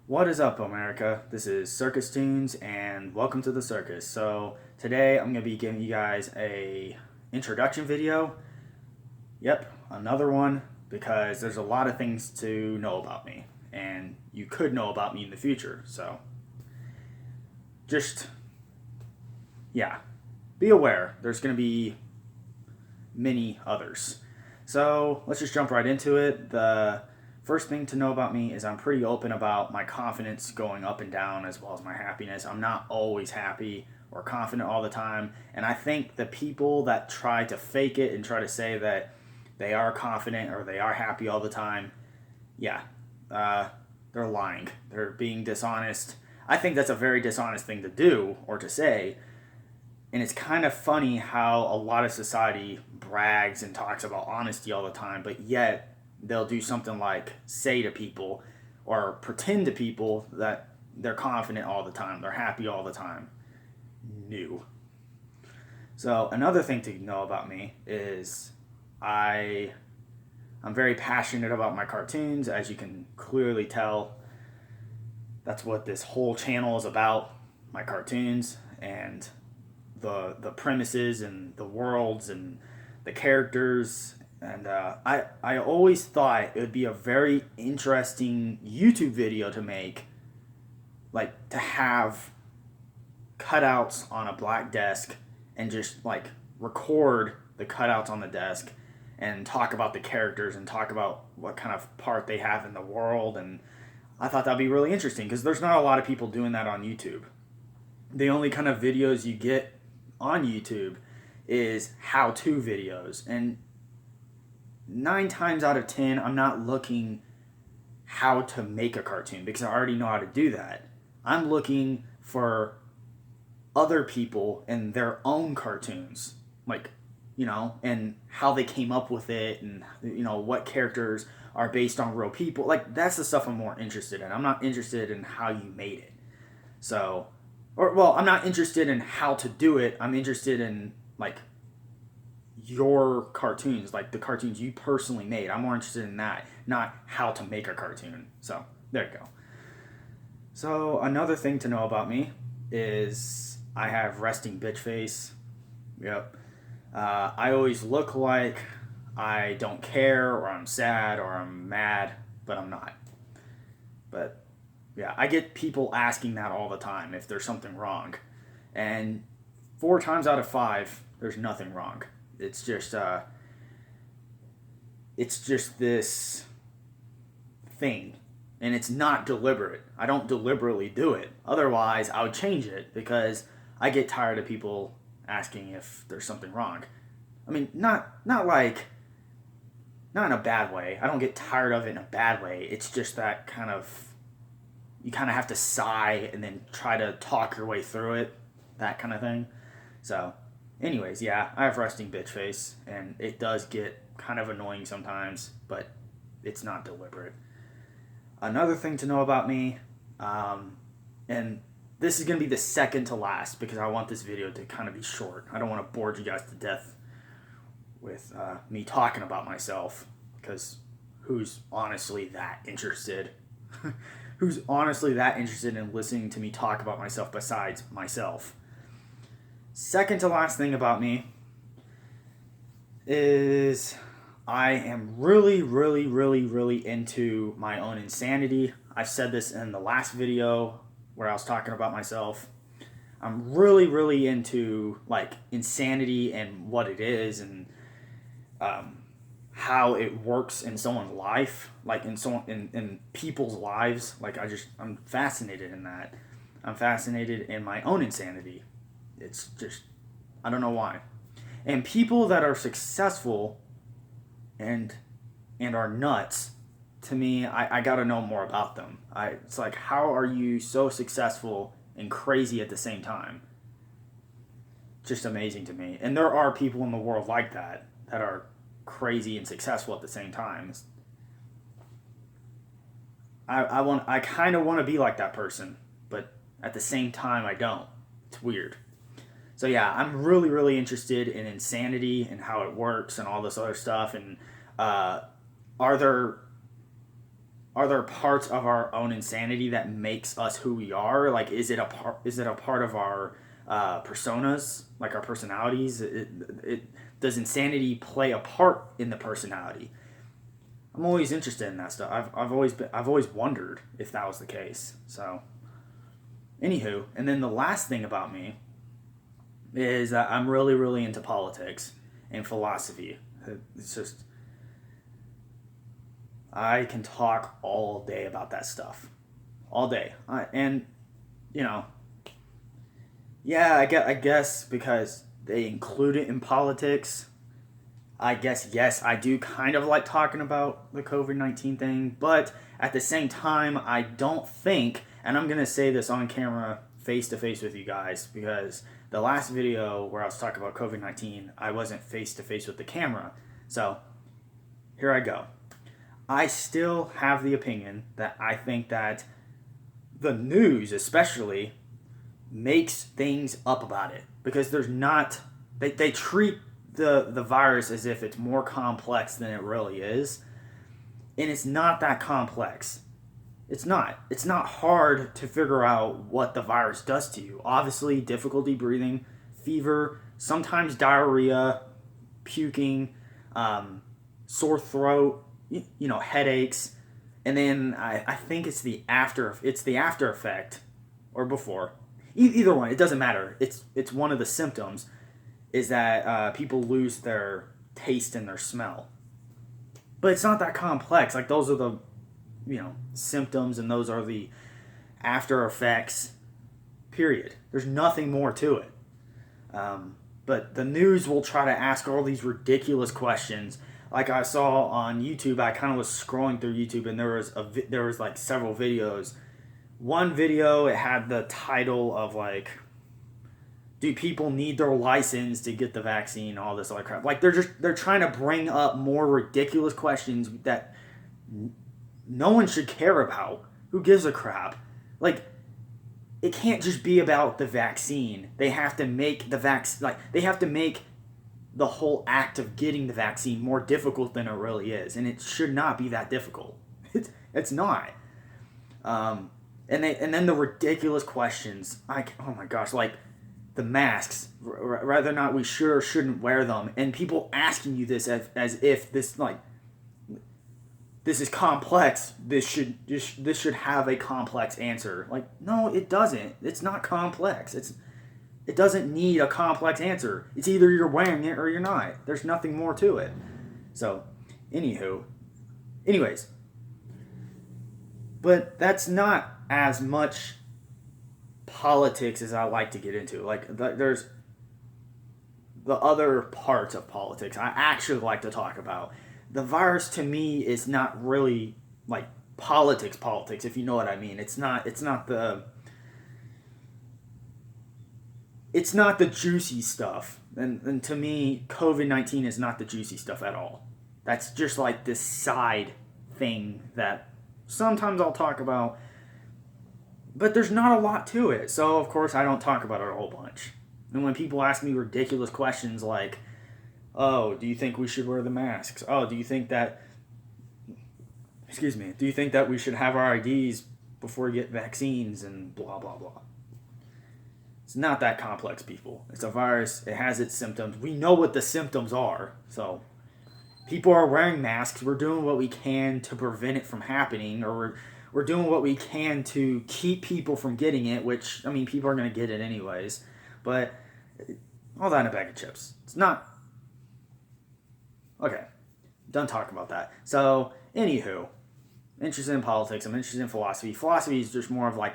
What is up, America? This is Circus Tunes, and welcome to the circus. So today I'm going to be giving you guys a introduction video. Yep, another one, because there's a lot of things to know about me, and you could know about me in the future. So just, yeah, be aware. There's going to be many others. So let's just jump right into it. The first thing to know about me is I'm pretty open about my confidence going up and down as well as my happiness. I'm not always happy or confident all the time. And I think the people that try to fake it and try to say that they are confident or they are happy all the time, yeah, they're lying. They're being dishonest. I think that's a very dishonest thing to do or to say. And it's kind of funny how a lot of society brags and talks about honesty all the time, but yet they'll do something like say to people or pretend to people that they're confident all the time, they're happy all the time. New. So another thing to know about me is I I'm very passionate about my cartoons, as you can clearly tell. That's what this whole channel is about, my cartoons and the premises and the worlds and the characters. And I always thought it would be a very interesting YouTube video to make, like to have cutouts on a black desk and just like record the cutouts on the desk and talk about the characters and talk about what kind of part they have in the world. And I thought that'd be really interesting because there's not a lot of people doing that on YouTube. The only kind of videos you get on YouTube is how-to videos, and 9 times out of 10 I'm not looking how to make a cartoon because I already know how to do that. I'm looking for other people and their own cartoons, like, and how they came up with it, and what characters are based on real people. Like, that's the stuff I'm more interested in. I'm not interested in how you made it. So, or well, I'm not interested in how to do it. I'm interested in like your cartoons, like the cartoons you personally made. I'm more interested in that, not how to make a cartoon. So there you go. So another thing to know about me is I have resting bitch face. Yep. I always look like I don't care, or I'm sad, or I'm mad, but I'm not. But yeah, I get people asking that all the time if there's something wrong. And 4 times out of 5, there's nothing wrong. It's just this thing, and it's not deliberate. I don't deliberately do it. Otherwise, I would change it because I get tired of people asking if there's something wrong. I mean, not like, not in a bad way. I don't get tired of it in a bad way. It's just that kind of, you kind of have to sigh and then try to talk your way through it, that kind of thing. So, anyways, yeah, I have resting bitch face, and it does get kind of annoying sometimes, but it's not deliberate. Another thing to know about me, and this is going to be the second to last because I want this video to kind of be short. I don't want to bore you guys to death with me talking about myself, because who's honestly that interested? Who's honestly that interested in listening to me talk about myself besides myself? Second to last thing about me is I am really, really, really, really into my own insanity. I said this in the last video where I was talking about myself. I'm really, really into like insanity and what it is, and how it works in someone's life, like in people's lives. Like I'm fascinated in that. I'm fascinated in my own insanity. It's just, I don't know why. And people that are successful and are nuts, to me, I got to know more about them. It's like, how are you so successful and crazy at the same time? Just amazing to me. And there are people in the world like that are crazy and successful at the same time. I kind of want to be like that person, but at the same time I don't. It's weird. So yeah, I'm really, really interested in insanity and how it works and all this other stuff. And are there are there parts of our own insanity that makes us who we are? Like, is it a part of our personas, like our personalities? Does insanity play a part in the personality? I'm always interested in that stuff. I've always wondered if that was the case. So, anywho, and then the last thing about me is that I'm really, really into politics and philosophy. It's just, I can talk all day about that stuff, all day. And you know, yeah, I guess because they include it in politics. I guess, yes, I do kind of like talking about the COVID-19 thing, but at the same time, I don't think, and I'm going to say this on camera face to face with you guys, because the last video where I was talking about COVID-19, I wasn't face to face with the camera. So here I go. I still have the opinion that I think that the news, especially, makes things up about it, because there's not, they treat the virus as if it's more complex than it really is, and it's not that complex. It's not hard to figure out what the virus does to you. Obviously, difficulty breathing, fever, sometimes diarrhea, puking, sore throat, headaches, and then I think it's the after effect, or before. Either one, it doesn't matter. It's one of the symptoms is that people lose their taste and their smell. But it's not that complex. Like, those are the, symptoms, and those are the after effects, period. There's nothing more to it. But the news will try to ask all these ridiculous questions. Like, I saw on YouTube, I kind of was scrolling through YouTube, and there was like several videos. One video, it had the title of like, do people need their license to get the vaccine? All this other crap. Like, they're trying to bring up more ridiculous questions that no one should care about. Who gives a crap? Like, it can't just be about the vaccine. They have to make they have to make the whole act of getting the vaccine more difficult than it really is, and it should not be that difficult. It's not. And then the ridiculous questions. Oh my gosh, like the masks, whether or not we should or shouldn't wear them, and people asking you this as if this is complex. This should have a complex answer. Like, no, it doesn't. It's not complex. It doesn't need a complex answer. It's either you're wearing it or you're not. There's nothing more to it. So, anyways, but that's not as much politics as I like to get into. Like, there's the other parts of politics I actually like to talk about. The virus, to me, is not really like politics, if you know what I mean. It's not the juicy stuff. And to me, COVID-19 is not the juicy stuff at all. That's just like this side thing that sometimes I'll talk about, but there's not a lot to it. So, of course, I don't talk about it a whole bunch. And when people ask me ridiculous questions like, oh, do you think we should wear the masks? Oh, do you think that we should have our IDs before we get vaccines, and blah, blah, blah. It's not that complex, people. It's a virus. It has its symptoms. We know what the symptoms are. So people are wearing masks. We're doing what we can to prevent it from happening, or we're doing what we can to keep people from getting it, which, I mean, people are going to get it anyways. But all that in a bag of chips. It's not... Okay. Done talking about that. So, anywho, interested in politics. I'm interested in philosophy. Philosophy is just more of like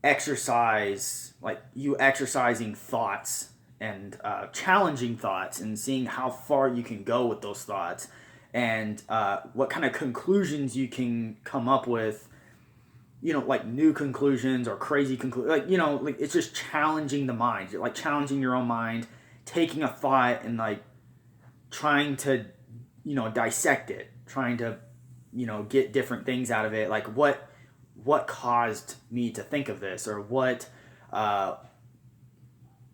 exercise, like you exercising thoughts and challenging thoughts and seeing how far you can go with those thoughts, and what kind of conclusions you can come up with, like new conclusions or crazy conclusions. Like it's just challenging the mind, like challenging your own mind, taking a thought and like trying to, dissect it, trying to, get different things out of it. Like what caused me to think of this, or what,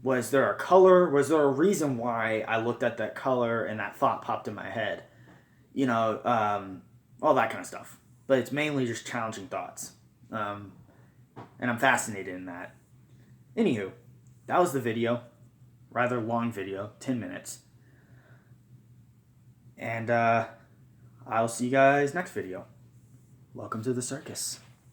was there a color? Was there a reason why I looked at that color and that thought popped in my head? All that kind of stuff. but it's mainly just challenging thoughts. And I'm fascinated in that. Anywho, that was the video. Rather long video, 10 minutes. And I'll see you guys next video. Welcome to the circus.